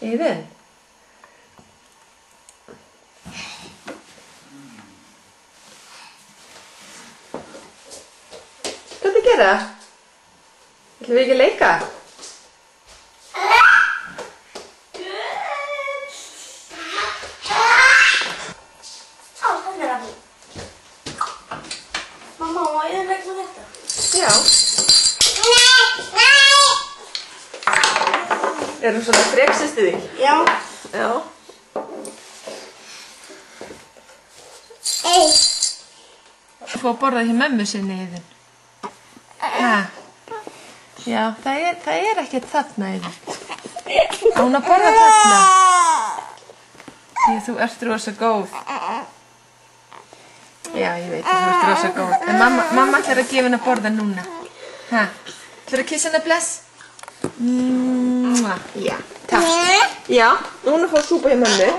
Iðunn. Hvað ertu að gera? Ætlum við ekki að leika? Mamma, má ég leika með þetta? Já. Erum svona freksist í því? Já. Já. Þú fór að borða hjá mömmu sinni, Iðunn. Já, það er ekkert þarna, Iðunn. Á hún að borða þarna? Því að þú ert rosa góð. Já, ég veit að þú ert rosa góð. En mamma ætlar að gefa henni að borða núna. Ætlar að kissa henni að bless? Já, takk. Já, núna fór súpa hjá mömmu.